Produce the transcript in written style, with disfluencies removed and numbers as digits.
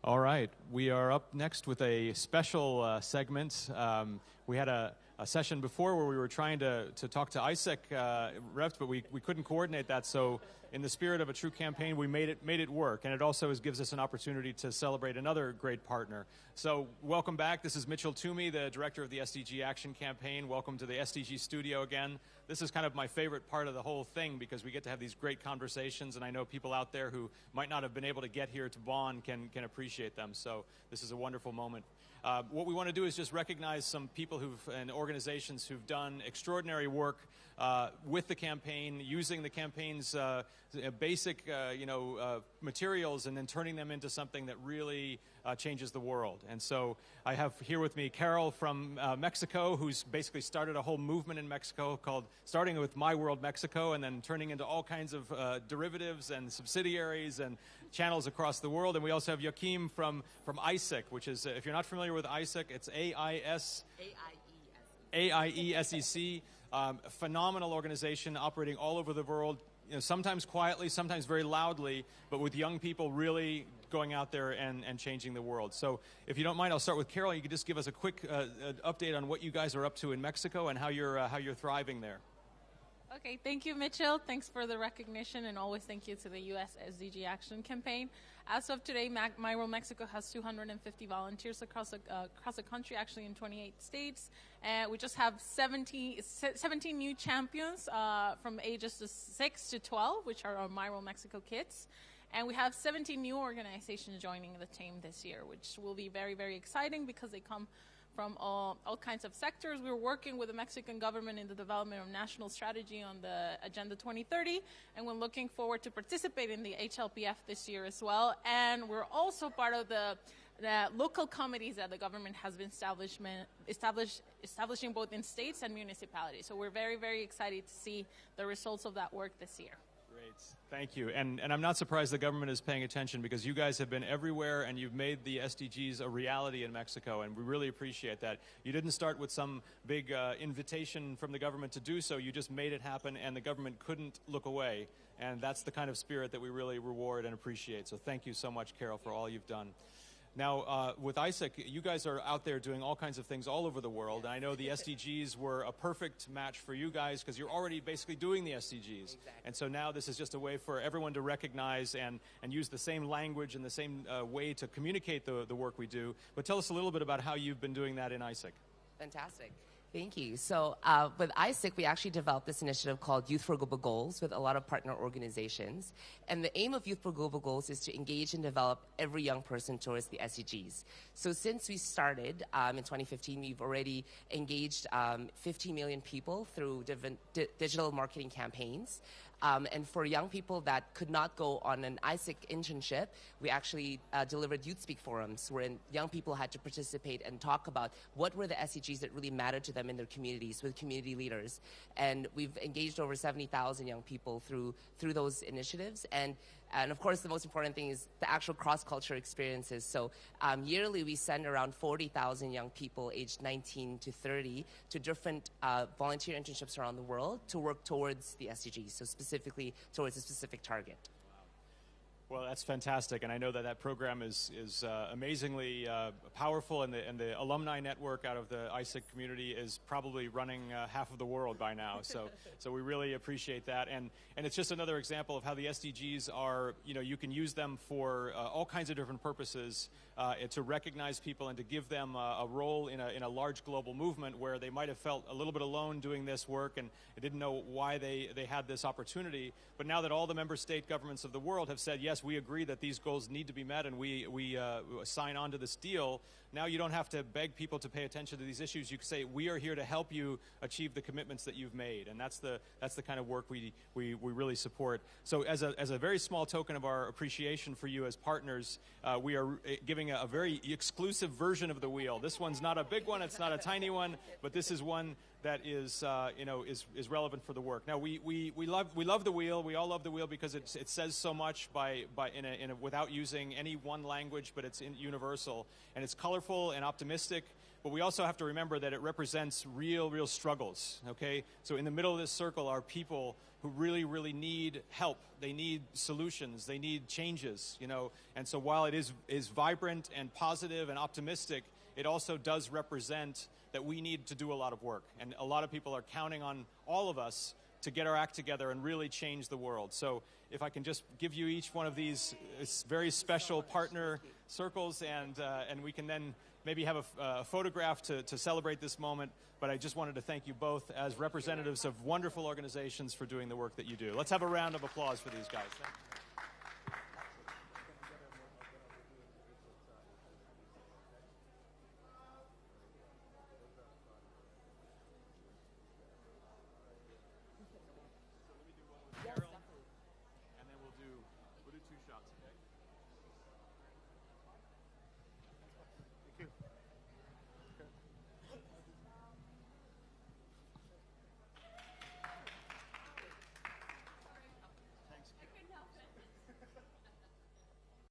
All right, we are up next with a special segment. We had a session before where we were trying to talk to AIESEC reps, but we couldn't coordinate that. So in the spirit of a true campaign, we made it work, and it also gives us an opportunity to celebrate another great partner. So welcome back. This is Mitchell Toomey, the director of the SDG Action Campaign. Welcome to the SDG studio again. This is kind of my favorite part of the whole thing because we get to have these great conversations, and I know people out there who might not have been able to get here to Bonn can appreciate them. So this is a wonderful moment. What we want to do is just recognize some people and organizations who've done extraordinary work with the campaign, using the campaign's basic materials and then turning them into something that really changes the world. And so I have here with me Karol from Mexico, who's basically started a whole movement in Mexico called starting with My World Mexico and then turning into all kinds of derivatives and subsidiaries and channels across the world. And we also have Joaquim from AIESEC, which is, if you're not familiar with AIESEC, it's AIESEC, phenomenal organization operating all over the world, sometimes quietly, sometimes very loudly, but with young people really going out there and changing the world. So if you don't mind, I'll start with Karol. You could just give us a quick update on what you guys are up to in Mexico and how you're thriving there. Okay, thank you, Mitchell. Thanks for the recognition, and always thank you to the U.S. SDG Action Campaign. As of today, My World Mexico has 250 volunteers across the country, actually in 28 states. We just have 17 new champions from ages 6 to 12, which are our My World Mexico kids. And we have 17 new organizations joining the team this year, which will be very, very exciting because they come from all kinds of sectors. We're working with the Mexican government in the development of national strategy on the Agenda 2030, and we're looking forward to participate in the HLPF this year as well. And we're also part of the local committees that the government has been establishing both in states and municipalities. So we're very, very excited to see the results of that work this year. Thank you. And I'm not surprised the government is paying attention because you guys have been everywhere and you've made the SDGs a reality in Mexico, and we really appreciate that. You didn't start with some big invitation from the government to do so. You just made it happen, and the government couldn't look away. And that's the kind of spirit that we really reward and appreciate. So thank you so much, Karol, for all you've done. Now, with AIESEC, you guys are out there doing all kinds of things all over the world. And I know the SDGs were a perfect match for you guys because you're already basically doing the SDGs. Exactly. And so now this is just a way for everyone to recognize and use the same language and the same way to communicate the work we do. But tell us a little bit about how you've been doing that in AIESEC. Fantastic. Thank you. So with AIESEC, we actually developed this initiative called Youth for Global Goals with a lot of partner organizations. And the aim of Youth for Global Goals is to engage and develop every young person towards the SDGs. So since we started in 2015, we've already engaged 15 million people through digital marketing campaigns. And for young people that could not go on an AIESEC internship, we actually delivered Youth Speak forums wherein young people had to participate and talk about what were the SDGs that really mattered to them in their communities with community leaders. And we've engaged over 70,000 young people through those initiatives. And of course, the most important thing is the actual cross-culture experiences. So yearly, we send around 40,000 young people aged 19 to 30 to different volunteer internships around the world to work towards the SDGs, so specifically towards a specific target. Well, that's fantastic, and I know that program is amazingly powerful, and the alumni network out of the AIESEC community is probably running half of the world by now. So we really appreciate that, and it's just another example of how the SDGs are. You can use them for all kinds of different purposes to recognize people and to give them a role in a large global movement where they might have felt a little bit alone doing this work and didn't know why they had this opportunity. But now that all the member state governments of the world have said, yes, we agree that these goals need to be met and we sign on to this deal, now you don't have to beg people to pay attention to these issues. You can say, we are here to help you achieve the commitments that you've made. And that's the kind of work we really support. So as a very small token of our appreciation for you as partners, we are giving a very exclusive version of the wheel. This one's not a big one, it's not a tiny one, but this is one that is, is relevant for the work. Now, we love the wheel. We all love the wheel because it says so much without using any one language, but it's universal. And it's colorful and optimistic. But we also have to remember that it represents real struggles, okay? So in the middle of this circle are people who really need help. They need solutions. They need changes, And so while it is vibrant and positive and optimistic, it also does represent that we need to do a lot of work. And a lot of people are counting on all of us to get our act together and really change the world. So if I can just give you each one of these very special partner circles, and we can then maybe have a photograph to celebrate this moment. But I just wanted to thank you both as representatives of wonderful organizations for doing the work that you do. Let's have a round of applause for these guys.